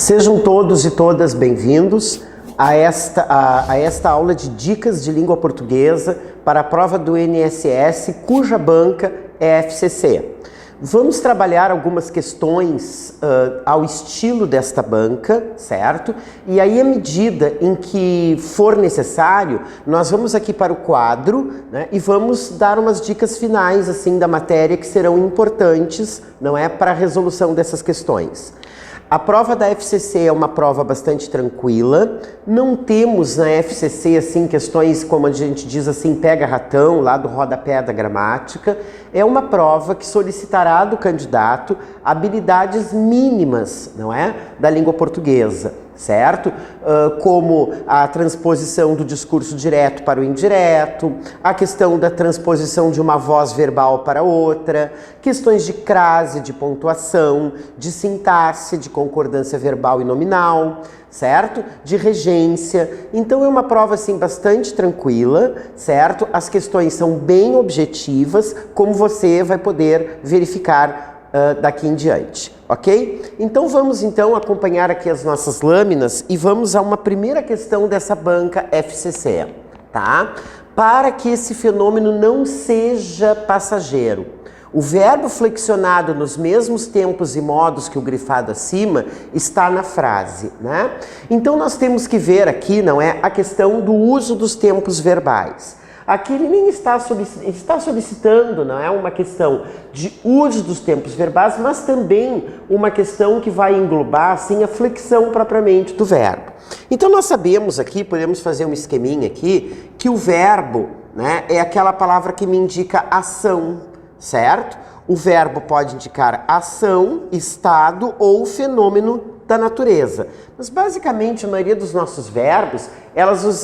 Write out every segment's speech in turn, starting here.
Sejam todos e todas bem-vindos a esta aula de dicas de língua portuguesa para a prova do INSS, cuja banca é FCC. Vamos trabalhar algumas questões ao estilo desta banca, certo? E aí, à medida em que for necessário, nós vamos aqui para o quadro, né, e vamos dar umas dicas finais assim da matéria que serão importantes, não é, para a resolução dessas questões. A prova da FCC é uma prova bastante tranquila, não temos na FCC assim questões como a gente diz assim, pega-ratão, lá do rodapé da gramática. É uma prova que solicitará do candidato habilidades mínimas, não é, da língua portuguesa, certo? Como a transposição do discurso direto para o indireto, a questão da transposição de uma voz verbal para outra, questões de crase, de pontuação, de sintaxe, de concordância verbal e nominal, certo? De regência. Então é uma prova assim bastante tranquila, certo? As questões são bem objetivas, como você vai poder verificar daqui em diante, ok? Então vamos acompanhar aqui as nossas lâminas e vamos a uma primeira questão dessa banca FCC, tá? Para que esse fenômeno não seja passageiro, o verbo flexionado nos mesmos tempos e modos que o grifado acima está na frase, né? Então nós temos que ver aqui, não é, a questão do uso dos tempos verbais. Aqui ele nem está solicitando, não é, uma questão de uso dos tempos verbais, mas também uma questão que vai englobar assim a flexão propriamente do verbo. Então nós sabemos aqui, podemos fazer um esqueminha aqui, que o verbo, né, é aquela palavra que me indica ação, certo? O verbo pode indicar ação, estado ou fenômeno da natureza. Mas basicamente a maioria dos nossos verbos,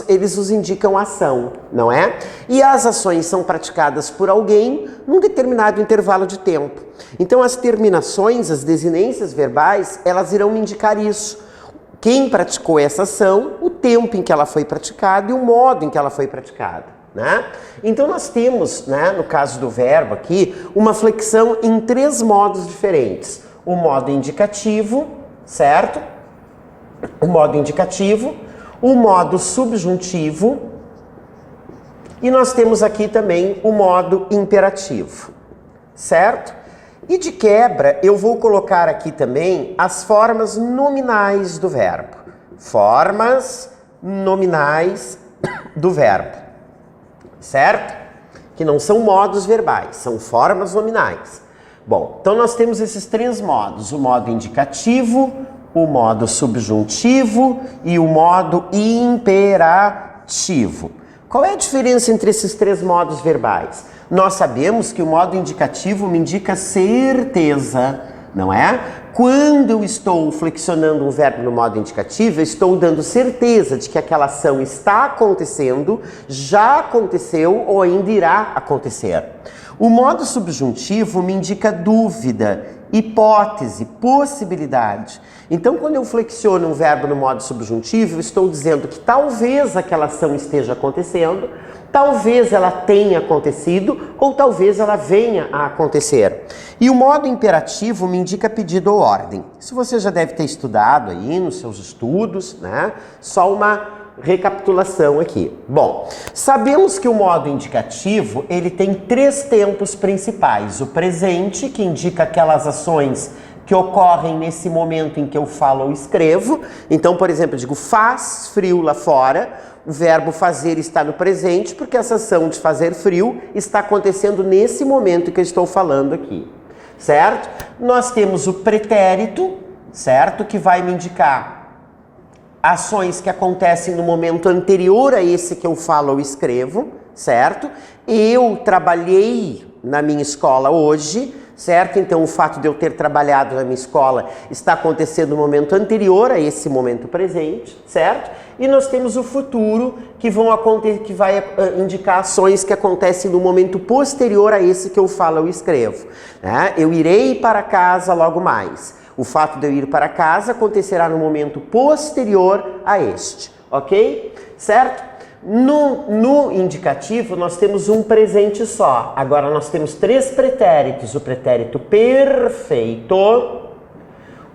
eles os indicam ação, não é? E as ações são praticadas por alguém num determinado intervalo de tempo. Então as terminações, as desinências verbais, elas irão me indicar isso. Quem praticou essa ação, o tempo em que ela foi praticada e o modo em que ela foi praticada, né? Então nós temos, né, no caso do verbo aqui, uma flexão em três modos diferentes. O modo indicativo, certo? O modo indicativo, o modo subjuntivo e nós temos aqui também o modo imperativo, certo? E de quebra eu vou colocar aqui também as formas nominais do verbo. Formas nominais do verbo, certo? Que não são modos verbais, são formas nominais. Bom, então nós temos esses três modos, o modo indicativo, o modo subjuntivo e o modo imperativo. Qual é a diferença entre esses três modos verbais? Nós sabemos que o modo indicativo me indica certeza, não é? Quando eu estou flexionando um verbo no modo indicativo, eu estou dando certeza de que aquela ação está acontecendo, já aconteceu ou ainda irá acontecer. O modo subjuntivo me indica dúvida, hipótese, possibilidade. Então, quando eu flexiono um verbo no modo subjuntivo, eu estou dizendo que talvez aquela ação esteja acontecendo, talvez ela tenha acontecido ou talvez ela venha a acontecer. E o modo imperativo me indica pedido ou ordem. Isso você já deve ter estudado aí nos seus estudos, né? Só uma recapitulação aqui. Bom, sabemos que o modo indicativo, ele tem três tempos principais. O presente, que indica aquelas ações que ocorrem nesse momento em que eu falo ou escrevo. Então, por exemplo, eu digo faz frio lá fora. O verbo fazer está no presente porque essa ação de fazer frio está acontecendo nesse momento que eu estou falando aqui, certo? Nós temos o pretérito, certo? Que vai me indicar ações que acontecem no momento anterior a esse que eu falo ou escrevo, certo? Eu trabalhei na minha escola hoje, certo? Então o fato de eu ter trabalhado na minha escola está acontecendo no momento anterior a esse momento presente, certo? E nós temos o futuro que vai indicar ações que acontecem no momento posterior a esse que eu falo ou escrevo, né? Eu irei para casa logo mais. O fato de eu ir para casa acontecerá no momento posterior a este, ok? Certo? No indicativo, nós temos um presente só. Agora, nós temos três pretéritos. O pretérito perfeito,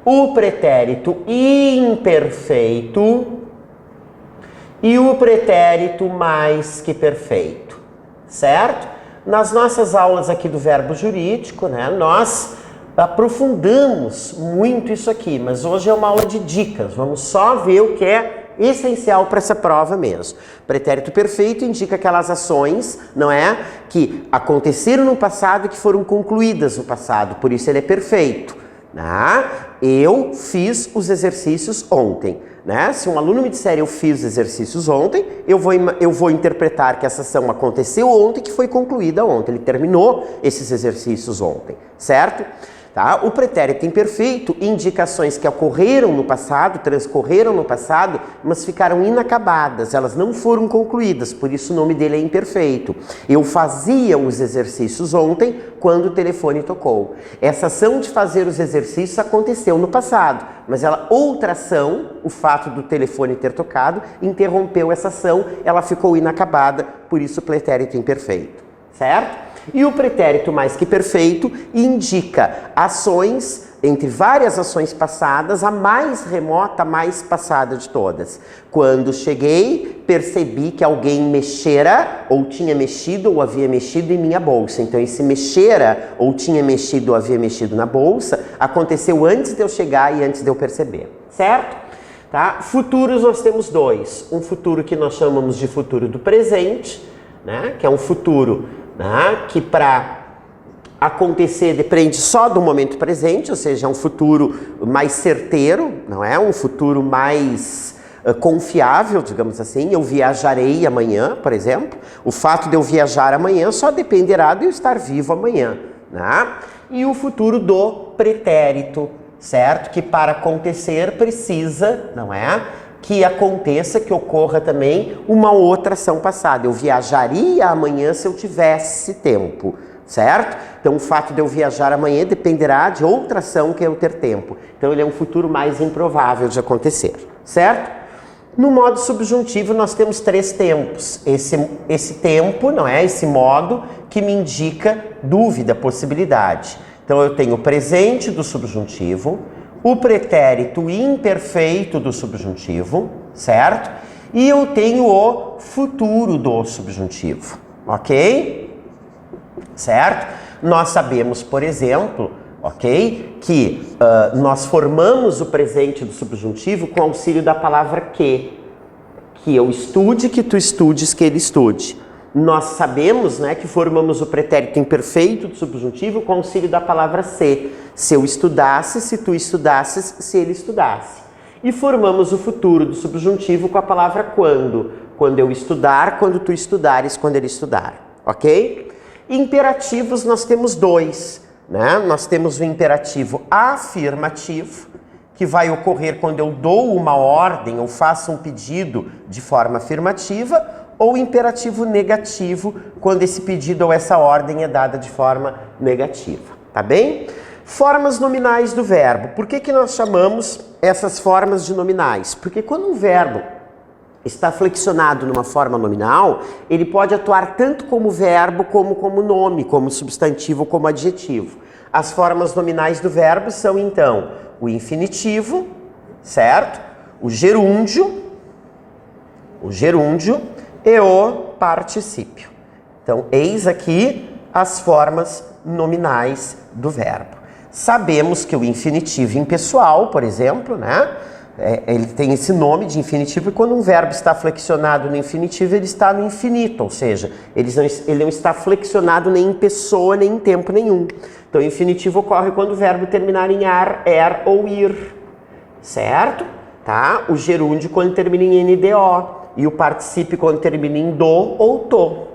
o pretérito imperfeito e o pretérito mais que perfeito, certo? Nas nossas aulas aqui do verbo jurídico, né, nós aprofundamos muito isso aqui, mas hoje é uma aula de dicas, vamos só ver o que é essencial para essa prova mesmo. Pretérito perfeito indica aquelas ações, não é, que aconteceram no passado e que foram concluídas no passado, por isso ele é perfeito. Eu fiz os exercícios ontem. Né? Se um aluno me disser eu fiz os exercícios ontem, eu vou interpretar que essa ação aconteceu ontem, que foi concluída ontem. Ele terminou esses exercícios ontem, certo? Tá? O pretérito imperfeito indica ações que ocorreram no passado, transcorreram no passado, mas ficaram inacabadas, elas não foram concluídas, por isso o nome dele é imperfeito. Eu fazia os exercícios ontem quando o telefone tocou. Essa ação de fazer os exercícios aconteceu no passado, mas outra ação, o fato do telefone ter tocado, interrompeu essa ação, ela ficou inacabada, por isso o pretérito imperfeito, certo? E o pretérito mais que perfeito indica ações, entre várias ações passadas, a mais remota, a mais passada de todas. Quando cheguei, percebi que alguém mexera, ou tinha mexido, ou havia mexido em minha bolsa. Então esse mexera, ou tinha mexido, ou havia mexido na bolsa, aconteceu antes de eu chegar e antes de eu perceber, certo? Tá? Futuros nós temos dois. Um futuro que nós chamamos de futuro do presente, né? Que é um futuro que para acontecer depende só do momento presente, ou seja, é um futuro mais certeiro, não é? Um futuro mais confiável, digamos assim. Eu viajarei amanhã, por exemplo. O fato de eu viajar amanhã só dependerá de eu estar vivo amanhã, né? E o futuro do pretérito, certo? Que para acontecer precisa, não é? Que aconteça, que ocorra também uma outra ação passada. Eu viajaria amanhã se eu tivesse tempo, certo? Então o fato de eu viajar amanhã dependerá de outra ação que eu ter tempo. Então ele é um futuro mais improvável de acontecer, certo? No modo subjuntivo nós temos três tempos. Esse tempo, não é? Esse modo que me indica dúvida, possibilidade. Então eu tenho o presente do subjuntivo, o pretérito imperfeito do subjuntivo, certo? E eu tenho o futuro do subjuntivo, ok? Certo? Nós sabemos, por exemplo, ok, que nós formamos o presente do subjuntivo com auxílio da palavra que eu estude, que tu estudes, que ele estude. Nós sabemos, né, que formamos o pretérito imperfeito do subjuntivo com auxílio da palavra se. Se eu estudasse, se tu estudasses, se ele estudasse. E formamos o futuro do subjuntivo com a palavra quando. Quando eu estudar, quando tu estudares, quando ele estudar. Ok? Imperativos nós temos dois, né? Nós temos o imperativo afirmativo, que vai ocorrer quando eu dou uma ordem ou faço um pedido de forma afirmativa, ou imperativo negativo, quando esse pedido ou essa ordem é dada de forma negativa, tá bem? Formas nominais do verbo. Por que nós chamamos essas formas de nominais? Porque quando um verbo está flexionado numa forma nominal, ele pode atuar tanto como verbo como como nome, como substantivo, como adjetivo. As formas nominais do verbo são, então, o infinitivo, certo? O gerúndio e o particípio. Então, eis aqui as formas nominais do verbo. Sabemos que o infinitivo impessoal, por exemplo, né? Ele tem esse nome de infinitivo e quando um verbo está flexionado no infinitivo, ele está no infinito, ou seja, ele não está flexionado nem em pessoa, nem em tempo nenhum. Então, o infinitivo ocorre quando o verbo terminar em ar, er ou ir, certo? Tá? O gerúndio quando termina em NDO e o particípio quando termina em do ou to,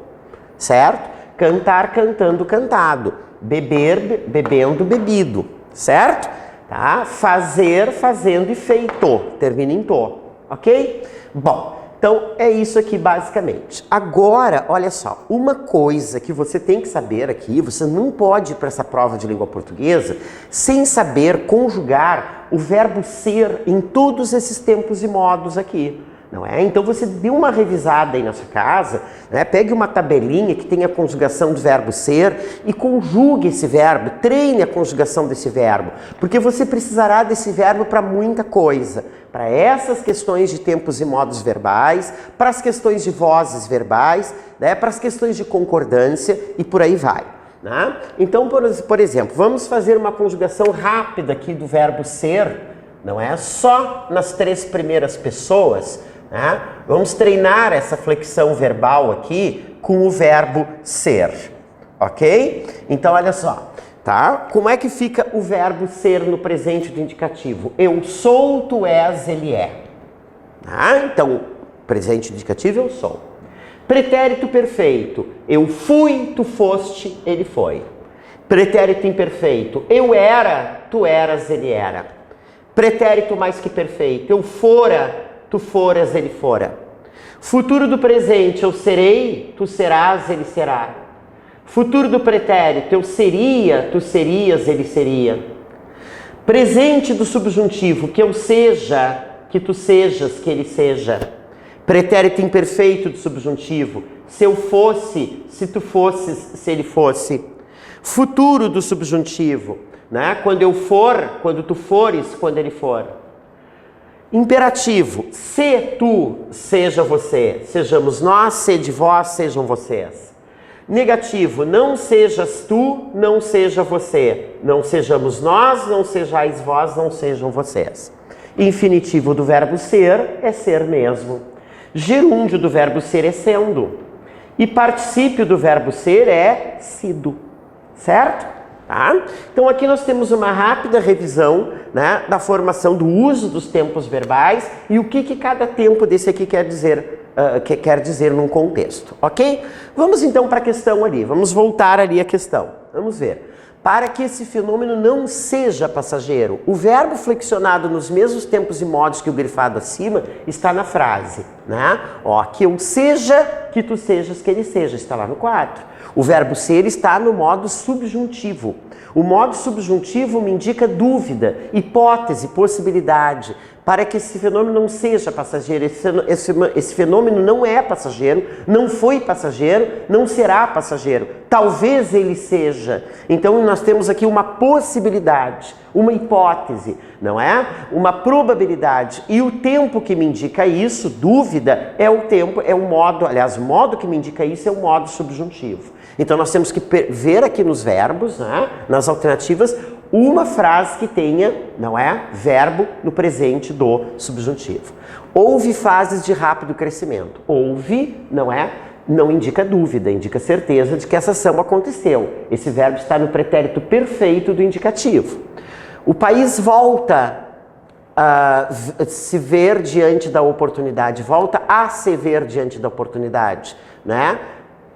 certo? Cantar, cantando, cantado. Beber, bebendo, bebido, certo? Tá? Fazer, fazendo e feito, termina em to, ok? Bom, então é isso aqui basicamente. Agora, olha só, uma coisa que você tem que saber aqui, você não pode ir para essa prova de língua portuguesa sem saber conjugar o verbo ser em todos esses tempos e modos aqui. não é? Então você dê uma revisada aí na sua casa, né? Pegue uma tabelinha que tenha a conjugação do verbo ser e conjugue esse verbo, treine a conjugação desse verbo, porque você precisará desse verbo para muita coisa, para essas questões de tempos e modos verbais, para as questões de vozes verbais, né? Para as questões de concordância e por aí vai. Né? Então, por exemplo, vamos fazer uma conjugação rápida aqui do verbo ser, não é? Só nas 3 primeiras pessoas, né? Vamos treinar essa flexão verbal aqui com o verbo ser, ok? Então, olha só, tá? Como é que fica o verbo ser no presente do indicativo? Eu sou, tu és, ele é. Tá? Então, presente do indicativo, eu sou. Pretérito perfeito, eu fui, tu foste, ele foi. Pretérito imperfeito, eu era, tu eras, ele era. Pretérito mais que perfeito, eu fora, tu foras, ele fora. Futuro do presente, eu serei, tu serás, ele será. Futuro do pretérito, eu seria, tu serias, ele seria. Presente do subjuntivo, que eu seja, que tu sejas, que ele seja. Pretérito imperfeito do subjuntivo, se eu fosse, se tu fosses, se ele fosse. Futuro do subjuntivo, né? Quando eu for, quando tu fores, quando ele for. Imperativo, se tu, seja você, sejamos nós, sede vós, sejam vocês. Negativo, não sejas tu, não seja você, não sejamos nós, não sejais vós, não sejam vocês. Infinitivo do verbo ser é ser mesmo. Gerúndio do verbo ser é sendo. E particípio do verbo ser é sido. Certo? Tá? Então aqui nós temos uma rápida revisão, né, da formação do uso dos tempos verbais e o que cada tempo desse aqui quer dizer num contexto. Ok? Vamos então para a questão ali. Vamos voltar ali à questão. Vamos ver. Para que esse fenômeno não seja passageiro, o verbo flexionado nos mesmos tempos e modos que o grifado acima está na frase, né? Ó, que eu seja, que tu sejas, que ele seja, está lá no 4. O verbo ser está no modo subjuntivo. O modo subjuntivo me indica dúvida, hipótese, possibilidade. Para que esse fenômeno não seja passageiro, esse fenômeno não é passageiro, não foi passageiro, não será passageiro. Talvez ele seja. Então nós temos aqui uma possibilidade, uma hipótese, não é? Uma probabilidade. E o tempo que me indica isso, dúvida, é o tempo, é o modo, aliás, o modo que me indica isso é o modo subjuntivo. Então nós temos que ver aqui nos verbos, né, nas alternativas, uma frase que tenha, não é, verbo no presente do subjuntivo. Houve fases de rápido crescimento. Houve, não é, não indica dúvida, indica certeza de que essa ação aconteceu. Esse verbo está no pretérito perfeito do indicativo. O país volta a se ver diante da oportunidade, volta a se ver diante da oportunidade, né?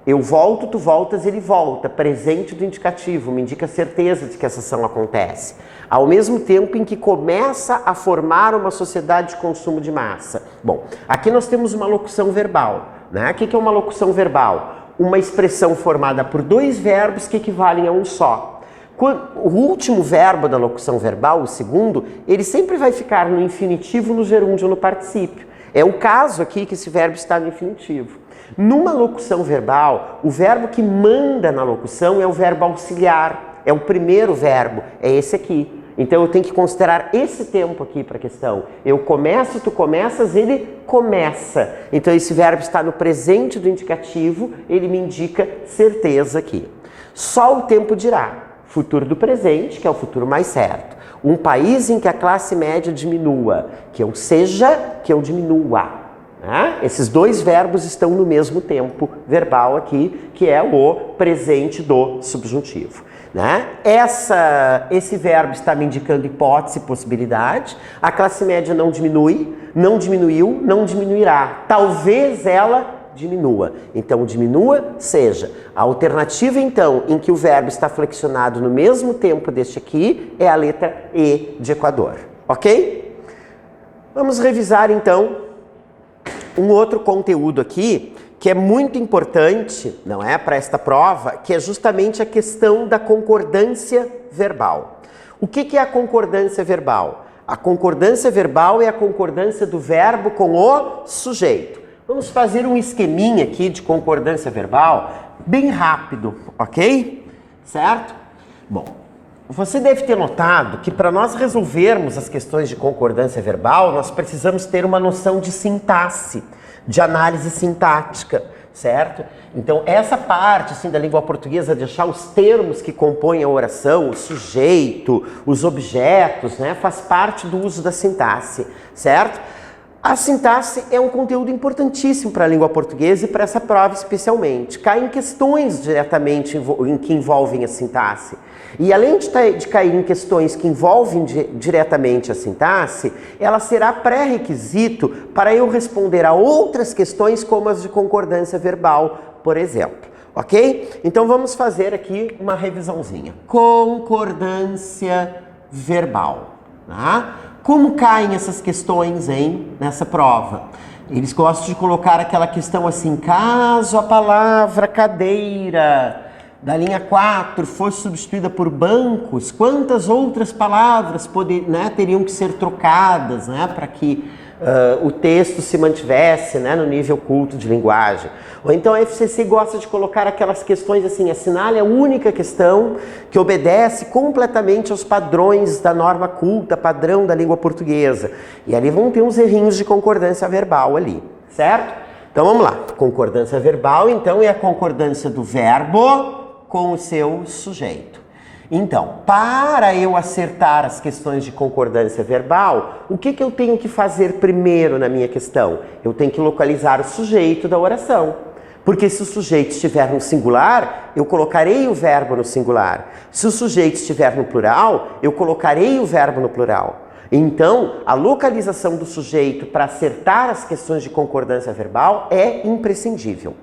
Eu volto, tu voltas, ele volta. Presente do indicativo, me indica certeza de que essa ação acontece. Ao mesmo tempo em que começa a formar uma sociedade de consumo de massa. Bom, aqui nós temos uma locução verbal, né? O que é uma locução verbal? Uma expressão formada por 2 verbos que equivalem a um só. O último verbo da locução verbal, o segundo, ele sempre vai ficar no infinitivo, no gerúndio ou no particípio. É o caso aqui que esse verbo está no infinitivo. Numa locução verbal, o verbo que manda na locução é o verbo auxiliar, é o primeiro verbo, é esse aqui. Então eu tenho que considerar esse tempo aqui para a questão. Eu começo, tu começas, ele começa. Então esse verbo está no presente do indicativo, ele me indica certeza aqui. Só o tempo dirá. Futuro do presente, que é o futuro mais certo. Um país em que a classe média diminua, que eu seja, que eu diminua. Esses 2 verbos estão no mesmo tempo verbal aqui, que é o presente do subjuntivo. Né? Esse verbo está me indicando hipótese, possibilidade. A classe média não diminui, não diminuiu, não diminuirá. Talvez ela diminua. Então, diminua, seja. A alternativa, então, em que o verbo está flexionado no mesmo tempo deste aqui, é a letra E de Equador. Ok? Vamos revisar, então, um outro conteúdo aqui que é muito importante, não é, para esta prova, que é justamente a questão da concordância verbal. O que é a concordância verbal? A concordância verbal é a concordância do verbo com o sujeito. Vamos fazer um esqueminha aqui de concordância verbal, bem rápido, ok? Certo? Bom, você deve ter notado que para nós resolvermos as questões de concordância verbal, nós precisamos ter uma noção de sintaxe, de análise sintática, certo? Então, essa parte assim, da língua portuguesa, deixar os termos que compõem a oração, o sujeito, os objetos, né, faz parte do uso da sintaxe, certo? A sintaxe é um conteúdo importantíssimo para a língua portuguesa e para essa prova especialmente. Caem questões diretamente que envolvem a sintaxe. E além de cair em questões que envolvem diretamente a sintaxe, ela será pré-requisito para eu responder a outras questões como as de concordância verbal, por exemplo. Ok? Então vamos fazer aqui uma revisãozinha. Concordância verbal. Tá? Como caem essas questões, nessa prova? Eles gostam de colocar aquela questão assim, caso a palavra cadeira da linha 4 fosse substituída por bancos, quantas outras palavras teriam que ser trocadas, para que o texto se mantivesse, no nível culto de linguagem? Ou então a FCC gosta de colocar aquelas questões assim, assinale a única questão que obedece completamente aos padrões da norma culta, padrão da língua portuguesa. E ali vão ter uns errinhos de concordância verbal ali, certo? Então vamos lá. Concordância verbal, então, é a concordância do verbo com o seu sujeito. Então, para eu acertar as questões de concordância verbal, o que eu tenho que fazer primeiro na minha questão? Eu tenho que localizar o sujeito da oração. Porque se o sujeito estiver no singular, eu colocarei o verbo no singular. Se o sujeito estiver no plural, eu colocarei o verbo no plural. Então, a localização do sujeito para acertar as questões de concordância verbal é imprescindível.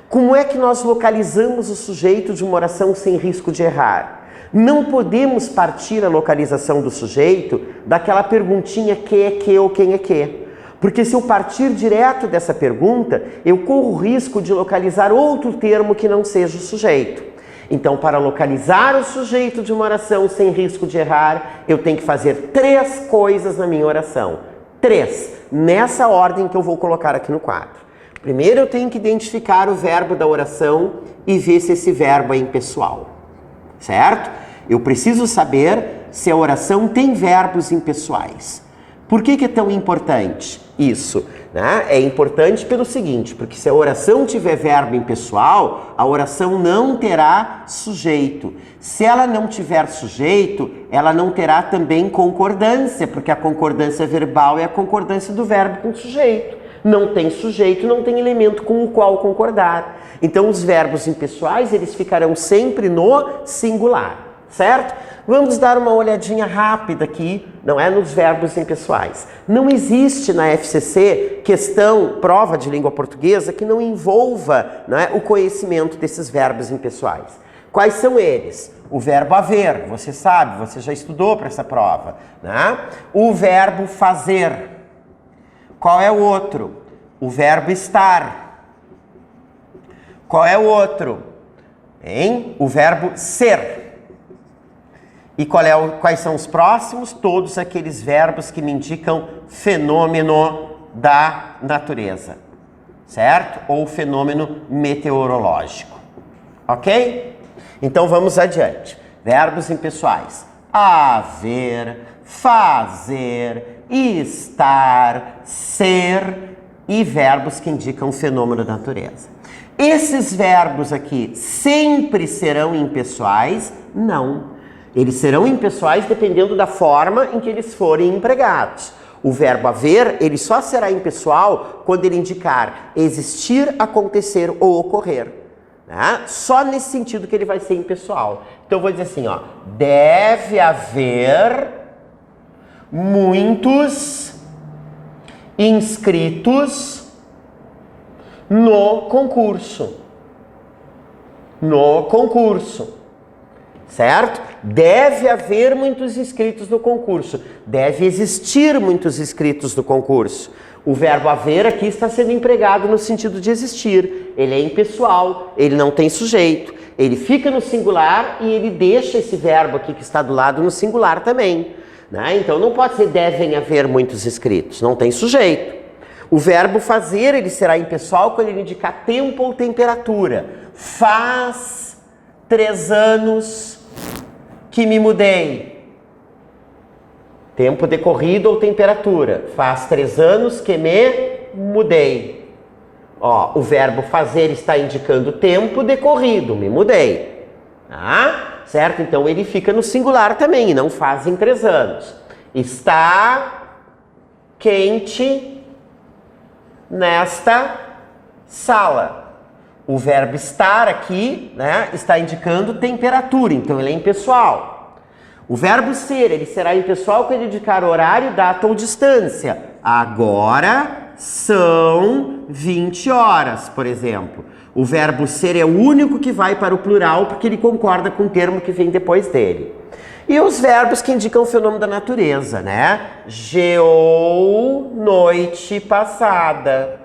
Como é que nós localizamos o sujeito de uma oração sem risco de errar? Não podemos partir a localização do sujeito daquela perguntinha que é que ou quem é que. Porque se eu partir direto dessa pergunta, eu corro o risco de localizar outro termo que não seja o sujeito. Então, para localizar o sujeito de uma oração sem risco de errar, eu tenho que fazer 3 coisas na minha oração. 3, nessa ordem que eu vou colocar aqui no quadro. Primeiro, eu tenho que identificar o verbo da oração e ver se esse verbo é impessoal. Certo? Eu preciso saber se a oração tem verbos impessoais. Por que é tão importante isso? É importante pelo seguinte, porque se a oração tiver verbo impessoal, a oração não terá sujeito. Se ela não tiver sujeito, ela não terá também concordância, porque a concordância verbal é a concordância do verbo com o sujeito. Não tem sujeito, não tem elemento com o qual concordar. Então, os verbos impessoais, eles ficarão sempre no singular, certo? Vamos dar uma olhadinha rápida aqui, nos verbos impessoais. Não existe na FCC prova de língua portuguesa que não envolva o conhecimento desses verbos impessoais. Quais são eles? O verbo haver, você sabe, você já estudou para essa prova. O verbo fazer. Qual é o outro? O verbo estar. Qual é o outro? O verbo ser. E quais são os próximos? Todos aqueles verbos que me indicam fenômeno da natureza, certo? Ou fenômeno meteorológico, ok? Então vamos adiante. Verbos impessoais. Haver, fazer, estar, ser e verbos que indicam fenômeno da natureza. Esses verbos aqui sempre serão impessoais? Não. Eles serão impessoais dependendo da forma em que eles forem empregados. O verbo haver, ele só será impessoal quando ele indicar existir, acontecer ou ocorrer. Só nesse sentido que ele vai ser impessoal. Então eu vou dizer assim, deve haver muitos inscritos no concurso. No concurso. Certo? Deve haver muitos inscritos no concurso. Deve existir muitos inscritos no concurso. O verbo haver aqui está sendo empregado no sentido de existir. Ele é impessoal, ele não tem sujeito. Ele fica no singular e ele deixa esse verbo aqui que está do lado no singular também. né? Então não pode ser devem haver muitos inscritos, não tem sujeito. O verbo fazer, ele será impessoal quando ele indicar tempo ou temperatura. Faz 3 anos que me mudei. Tempo decorrido ou temperatura. Faz 3 anos que me mudei. Ó, o verbo fazer está indicando tempo decorrido, me mudei. Tá? Certo? Então ele fica no singular também, e não faz em 3 anos. Está quente nesta sala. O verbo estar aqui, né, está indicando temperatura, então ele é impessoal. O verbo ser, ele será impessoal quando indicar horário, data ou distância. Agora são 20 horas, por exemplo. O verbo ser é o único que vai para o plural porque ele concorda com o termo que vem depois dele. E os verbos que indicam o fenômeno da natureza, né? Geou noite passada.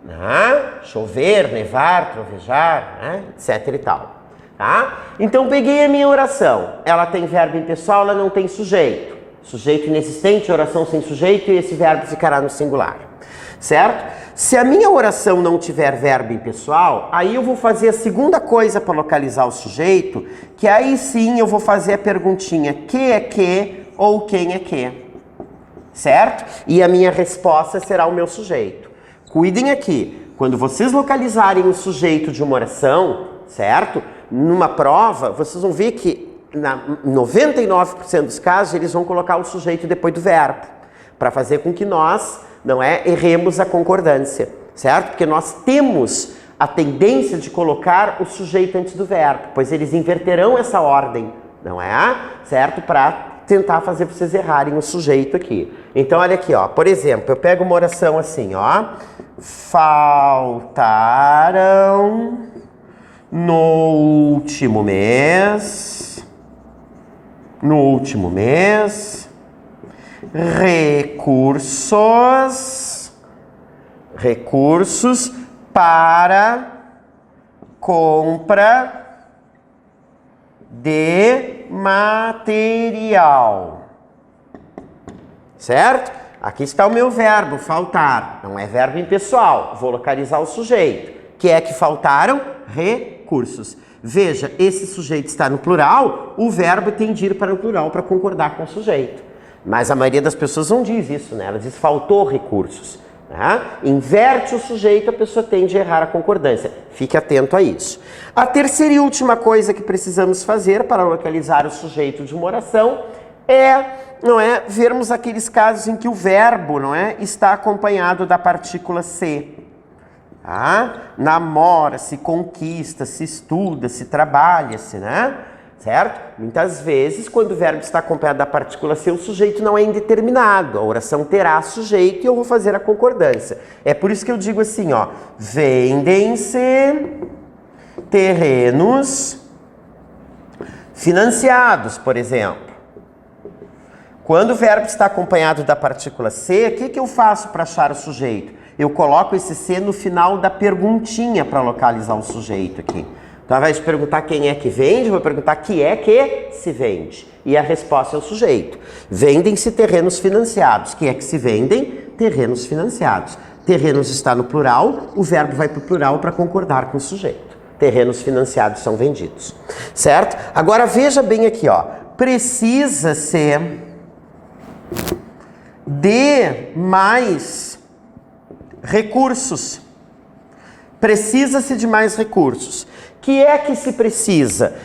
Né? Chover, nevar, trovejar, né? Etc e tal. Tá? Então peguei a minha oração. Ela tem verbo impessoal, ela não tem sujeito. Sujeito inexistente, oração sem sujeito, e esse verbo ficará no singular. Certo? Se a minha oração não tiver verbo impessoal, aí eu vou fazer a segunda coisa para localizar o sujeito, que aí sim eu vou fazer a perguntinha que é que ou quem é que. Certo? E a minha resposta será o meu sujeito. Cuidem aqui, quando vocês localizarem o sujeito de uma oração, certo? Numa prova, vocês vão ver que na 99% dos casos eles vão colocar o sujeito depois do verbo, para fazer com que nós erremos a concordância, certo? Porque nós temos a tendência de colocar o sujeito antes do verbo, pois eles inverterão essa ordem, não é? Certo? Para tentar fazer vocês errarem o sujeito aqui. Então, olha aqui, ó. Por exemplo, eu pego uma oração assim, ó. Faltaram no último mês recursos para compra de material. Certo? Aqui está o meu verbo, faltar. Não é verbo impessoal. Vou localizar o sujeito. Que é que faltaram? Recursos. Veja, esse sujeito está no plural, o verbo tem de ir para o plural para concordar com o sujeito. Mas a maioria das pessoas não diz isso, né? Ela diz faltou recursos. Né? Inverte o sujeito, a pessoa tende a errar a concordância. Fique atento a isso. A terceira e última coisa que precisamos fazer para localizar o sujeito de uma oração é vermos aqueles casos em que o verbo, está acompanhado da partícula se. Tá? Namora-se, conquista-se, estuda-se, trabalha-se, né? Certo? Muitas vezes, quando o verbo está acompanhado da partícula se, o sujeito não é indeterminado. A oração terá sujeito e eu vou fazer a concordância. É por isso que eu digo assim, ó. Vendem-se terrenos financiados, por exemplo. Quando o verbo está acompanhado da partícula se, o que eu faço para achar o sujeito? Eu coloco esse se no final da perguntinha para localizar o sujeito aqui. Então, ao invés de perguntar quem é que vende, eu vou perguntar que é que se vende. E a resposta é o sujeito. Vendem-se terrenos financiados. Que é que se vendem? Terrenos financiados. Terrenos está no plural, o verbo vai para o plural para concordar com o sujeito. Terrenos financiados são vendidos. Certo? Agora, veja bem aqui, ó. Precisa-se de mais recursos. Precisa-se de mais recursos. Que é que se precisa?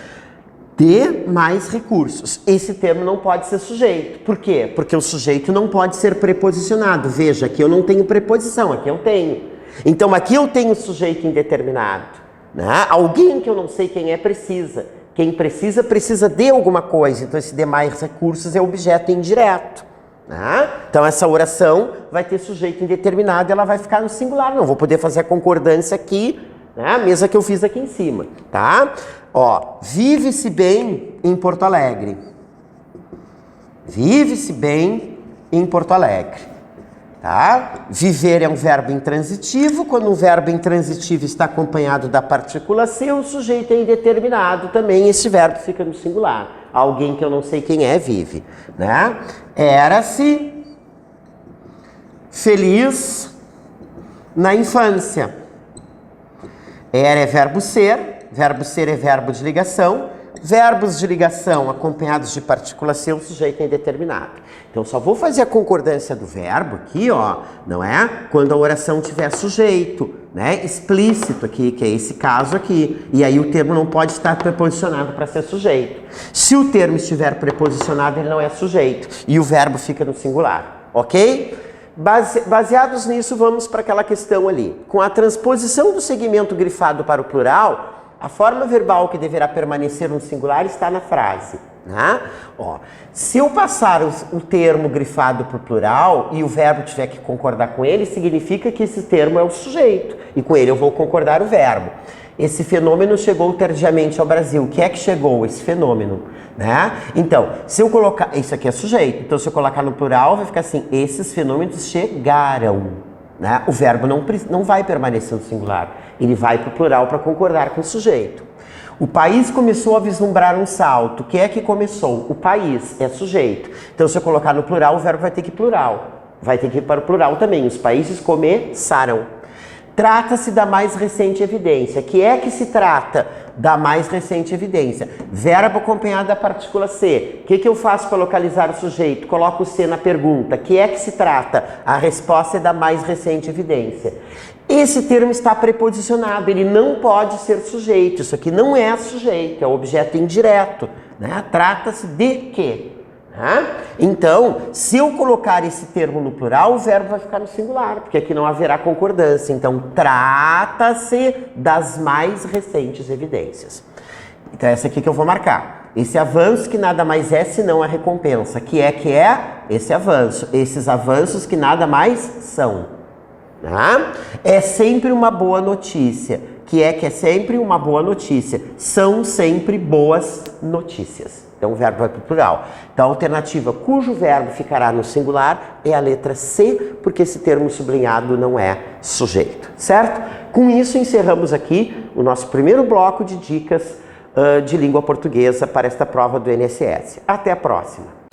De mais recursos. Esse termo não pode ser sujeito. Por quê? Porque o sujeito não pode ser preposicionado. Veja, aqui eu não tenho preposição, aqui eu tenho. Então aqui eu tenho sujeito indeterminado. Né? Alguém que eu não sei quem é precisa. Quem precisa, precisa de alguma coisa. Então esse de mais recursos é objeto indireto. Né? Então essa oração vai ter sujeito indeterminado e ela vai ficar no singular. Não vou poder fazer a concordância aqui, né? A mesma que eu fiz aqui em cima, tá? Ó, vive-se bem em Porto Alegre. Vive-se bem em Porto Alegre, tá? Viver é um verbo intransitivo. Quando um verbo intransitivo está acompanhado da partícula se, o sujeito é indeterminado também. Esse verbo fica no singular. alguém que eu não sei quem é vive, né? Era-se feliz na infância. Era é verbo ser é verbo de ligação, verbos de ligação acompanhados de partícula ser, o sujeito é indeterminado. Então só vou fazer a concordância do verbo aqui, ó, não é? Quando a oração tiver sujeito, né? Explícito aqui, que é esse caso aqui. E aí o termo não pode estar preposicionado para ser sujeito. Se o termo estiver preposicionado, ele não é sujeito. E o verbo fica no singular, ok? Baseados nisso, vamos para aquela questão ali. Com a transposição do segmento grifado para o plural, a forma verbal que deverá permanecer no singular está na frase, né? Ó, se eu passar o termo grifado para o plural e o verbo tiver que concordar com ele, significa que esse termo é o sujeito. E com ele eu vou concordar o verbo. Esse fenômeno chegou tardiamente ao Brasil. O que é que chegou esse fenômeno? Né? Então, se eu colocar... Isso aqui é sujeito. Então, se eu colocar no plural, vai ficar assim: esses fenômenos chegaram. Né? O verbo não vai permanecer no singular. Ele vai para o plural para concordar com o sujeito. O país começou a vislumbrar um salto. O que é que começou? O país é sujeito. Então, se eu colocar no plural, o verbo vai ter que ir plural. Vai ter que ir para o plural também. Os países começaram. Trata-se da mais recente evidência. Que é que se trata da mais recente evidência? Verbo acompanhado da partícula ser. O que eu faço para localizar o sujeito? Coloco o ser na pergunta. Que é que se trata? A resposta é da mais recente evidência. Esse termo está preposicionado, ele não pode ser sujeito. Isso aqui não é sujeito, é objeto indireto, né? Trata-se de quê? Então, se eu colocar esse termo no plural, o verbo vai ficar no singular, porque aqui não haverá concordância. Então, trata-se das mais recentes evidências. Então, essa aqui que eu vou marcar. Esse avanço que nada mais é senão a recompensa. Que é esse avanço. Esses avanços que nada mais são. É sempre uma boa notícia. Que é sempre uma boa notícia. São sempre boas notícias. Então o verbo vai para o plural. Então a alternativa cujo verbo ficará no singular é a letra C, porque esse termo sublinhado não é sujeito, certo? Com isso encerramos aqui o nosso primeiro bloco de dicas de língua portuguesa para esta prova do INSS. Até a próxima!